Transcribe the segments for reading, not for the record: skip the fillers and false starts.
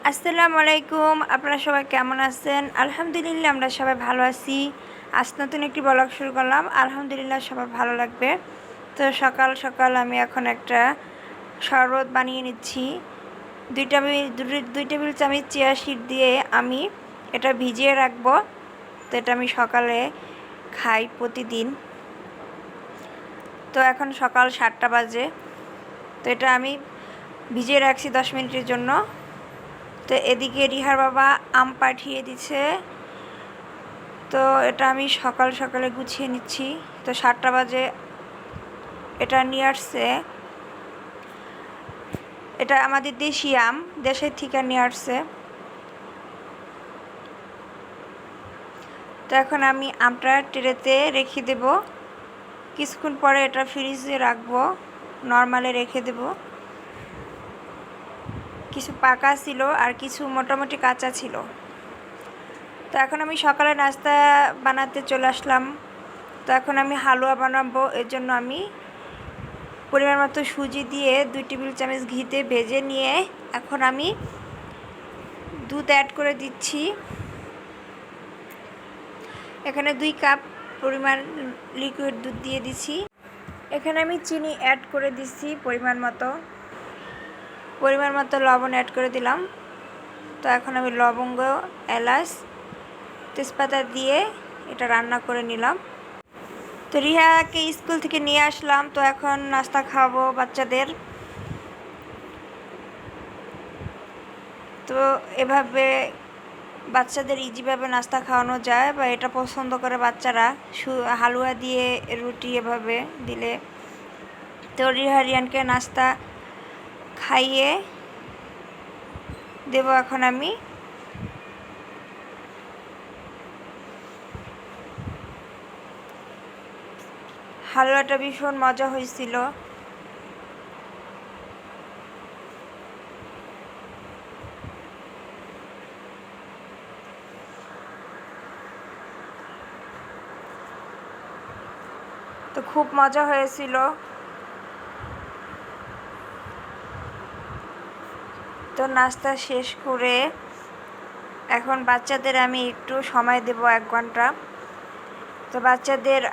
আসসালামু আলাইকুম। আপনারা সবাই কেমন আছেন? আলহামদুলিল্লাহ আমরা সবাই ভালো আছি। আজ নতুন একটি ব্লগ শুরু করলাম। আলহামদুলিল্লাহ সবার ভালো লাগবে। তো সকাল সকাল আমি এখন একটা শরবত বানিয়ে নিচ্ছি। 2 টেবিল চামচ চিয়া সিড দিয়ে আমি এটা ভিজিয়ে রাখবো। তো এটা আমি সকালে খাই প্রতিদিন। তো এখন সকাল 7টা বাজে। তো এটা আমি ভিজিয়ে রাখছি 10 মিনিটের জন্য। তো এদিকে রিহার বাবা আম পাঠিয়ে দিছে। তো এটা আমি সকাল সকালে গুছিয়ে নিচ্ছি। তো 7টা বাজে এটা নিয়ে আসছে। এটা আমাদের দেশি আম, দেশের থেকে নিয়ে আসছে। তো এখন আমি আমটা ট্রেতে রেখে দেব। কিছুক্ষণ পরে এটা ফ্রিজে রাখবো, নর্মালে রেখে দেব। কিছু পাকা ছিল আর কিছু মোটামুটি কাঁচা ছিল। তো এখন আমি সকালে নাস্তা বানাতে চলে আসলাম। তো এখন আমি হালুয়া বানাবো। এর জন্য আমি পরিমাণ মতো সুজি দিয়ে 2 টেবিল চামচ ঘিতে ভেজে নিয়ে এখন আমি দুধ অ্যাড করে দিচ্ছি। এখানে 2 কাপ পরিমাণ লিকুইড দুধ দিয়ে দিচ্ছি। এখানে আমি চিনি অ্যাড করে দিচ্ছি পরিমাণ মতো লবণ অ্যাড করে দিলাম। তো এখন আমি লবঙ্গ, এলাচ, তেজপাতা দিয়ে এটা রান্না করে নিলাম। তো রিহাকে স্কুল থেকে নিয়ে আসলাম। তো এখন নাস্তা খাওয়াবো বাচ্চাদের। তো এভাবে বাচ্চাদের ইজিভাবে নাস্তা খাওয়ানো যায়, বা এটা পছন্দ করে বাচ্চারা। হালুয়া দিয়ে রুটি এভাবে দিলে। তো রিহারিয়ানকে নাস্তা খাইয়ে দেব এখন আমি। হালুয়াটা ভীষণ মজা হয়েছিল। তো খুব মজা হয়েছিল। তো নাস্তা শেষ করে এখন বাচ্চাদের আমি একটু সময় দেব, 1 ঘন্টা। তো বাচ্চাদের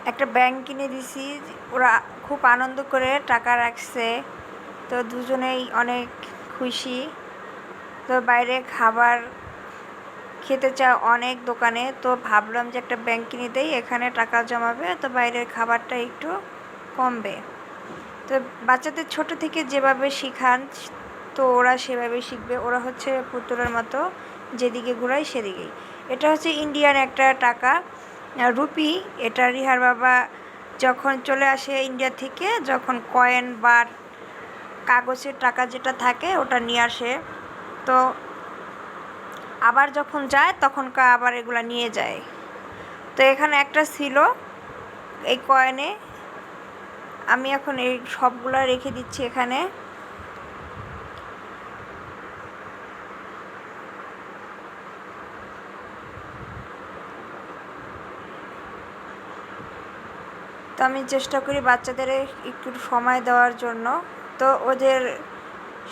একটা ব্যাংক কিনে দিছি। ওরা খুব আনন্দ করে টাকা রাখছে। তো দুজনেই অনেক খুশি। তো বাইরে খাবার খেতে চায় অনেক দোকানে। তো ভাবলাম যে একটা ব্যাংক কিনে দেই, এখানে টাকা জমাবে, তো বাইরের খাবারটা একটু কমবে। তো বাচ্চাদের ছোট থেকে যেভাবে শেখান, তো ওরা সেভাবেই শিখবে। ওরা হচ্ছে পুতুলের মতো, যেদিকে ঘুরাই সেদিকেই। এটা হচ্ছে ইন্ডিয়ান একটা টাকা, রুপি। এটা রিহার বাবা যখন চলে আসে ইন্ডিয়া থেকে, যখন কয়েন বা কাগজের টাকা যেটা থাকে ওটা নিয়ে আসে। তো আবার যখন যায় তখন আবার এগুলা নিয়ে যায়। তো এখানে একটা ছিল এই কয়েনে। আমি এখন এই সবগুলা রেখে দিচ্ছি এখানে। তো আমি চেষ্টা করি বাচ্চাদের একটু সময় দেওয়ার জন্য। তো ওদের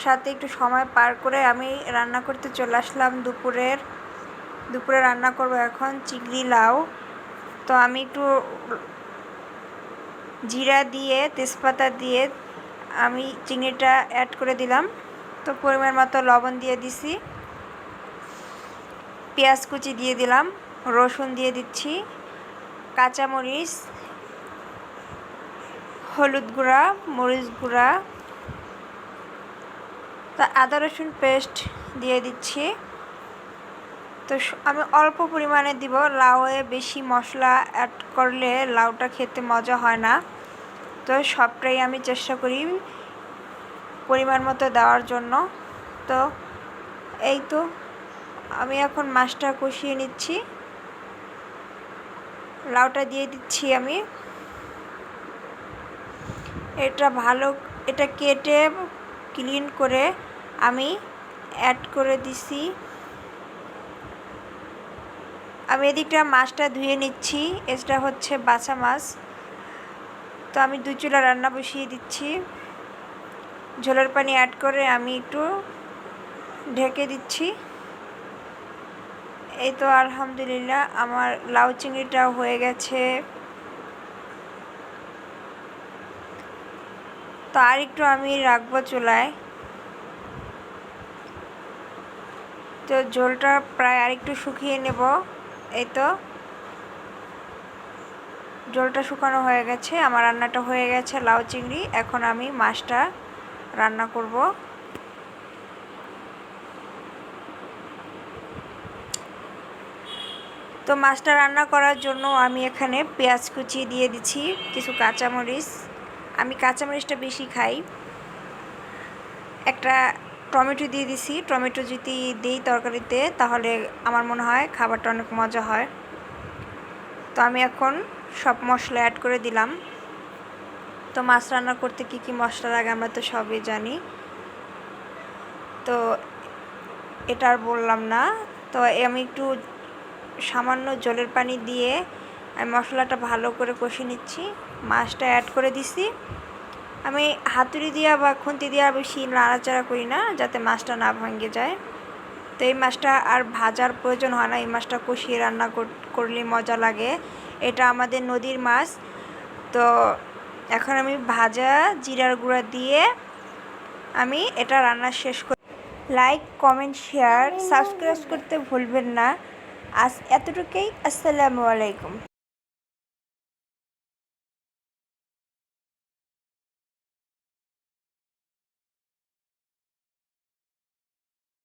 সাথে একটু সময় পার করে আমি রান্না করতে চলে আসলাম। দুপুরে রান্না করব এখন চিংড়ি লাউ। তো আমি একটু জিরা দিয়ে, তেজপাতা দিয়ে আমি চিংড়িটা অ্যাড করে দিলাম। তো পরিমাণ মতো লবণ দিয়ে দিছি, পেঁয়াজ কুচি দিয়ে দিলাম, রসুন দিয়ে দিচ্ছি, কাঁচামরিচ, হলুদ গুঁড়া, মরিচ গুঁড়া, তা আদা রসুন পেস্ট দিয়ে দিচ্ছি। তো আমি অল্প পরিমাণে দিব। লাউয়ে বেশি মশলা অ্যাড করলে লাউটা খেতে মজা হয় না। তো সবটাই আমি চেষ্টা করি পরিমাণ মতো দেওয়ার জন্য। তো এই তো আমি এখন মাছটা কষিয়ে নিচ্ছি। লাউটা দিয়ে দিচ্ছি আমি। এটা কেটে ক্লিন করে আমি অ্যাড করে দিছি। আমি এদিকটা মাছটা ধুয়ে নিচ্ছি। এটা হচ্ছে বাছা মাছ। তো আমি 2 চুলা রান্না বসিয়ে দিচ্ছি। ঝোলের পানি অ্যাড করে আমি একটু ঢেকে দিচ্ছি। এই তো আলহামদুলিল্লাহ আমার লাউ চিংড়িটাও হয়ে গেছে। তো আর একটু আমি রাখবো চুলায়। তো ঝোলটা প্রায় আর একটু শুকিয়ে নেব। এই তো ঝোলটা শুকানো হয়ে গেছে, আমার রান্নাটা হয়ে গেছে লাউ চিংড়ি। এখন আমি মাছটা রান্না করব। তো মাছটা রান্না করার জন্য আমি এখানে পেঁয়াজ কুচি দিয়ে দিচ্ছি, কিছু কাঁচামরিচ, আমি কাঁচামরিচটা বেশি খাই। একটা টমেটো দিয়ে দিছি, টমেটো যদি দিই তরকারিতে তাহলে আমার মনে হয় খাবারটা অনেক মজা হয়। তো আমি এখন সব মশলা অ্যাড করে দিলাম। তো মাছ রান্না করতে কি কি মশলা লাগে আমরা তো সবই জানি, তো এটা আর বললাম না। তো আমি একটু সামান্য জলের পানি দিয়ে আমি মশলাটা ভালো করে কষে নিচ্ছি। মাছটা অ্যাড করে দিছি। আমি হাতুড়ি দিয়া বা খুন্তি দিয়া বেশি নাড়াচাড়া করি না, যাতে মাছটা না ভেঙে যায়। তো এই মাছটা আর ভাজার প্রয়োজন হয় না, এই মাছটা কষিয়ে রান্না করলে মজা লাগে। এটা আমাদের নদীর মাছ। তো এখন আমি ভাজা জিরার গুঁড়া দিয়ে আমি এটা রান্না শেষ করি। লাইক, কমেন্ট, শেয়ার, সাবস্ক্রাইব করতে ভুলবেন না। আজ এতটুকুই। আসসালামু আলাইকুম।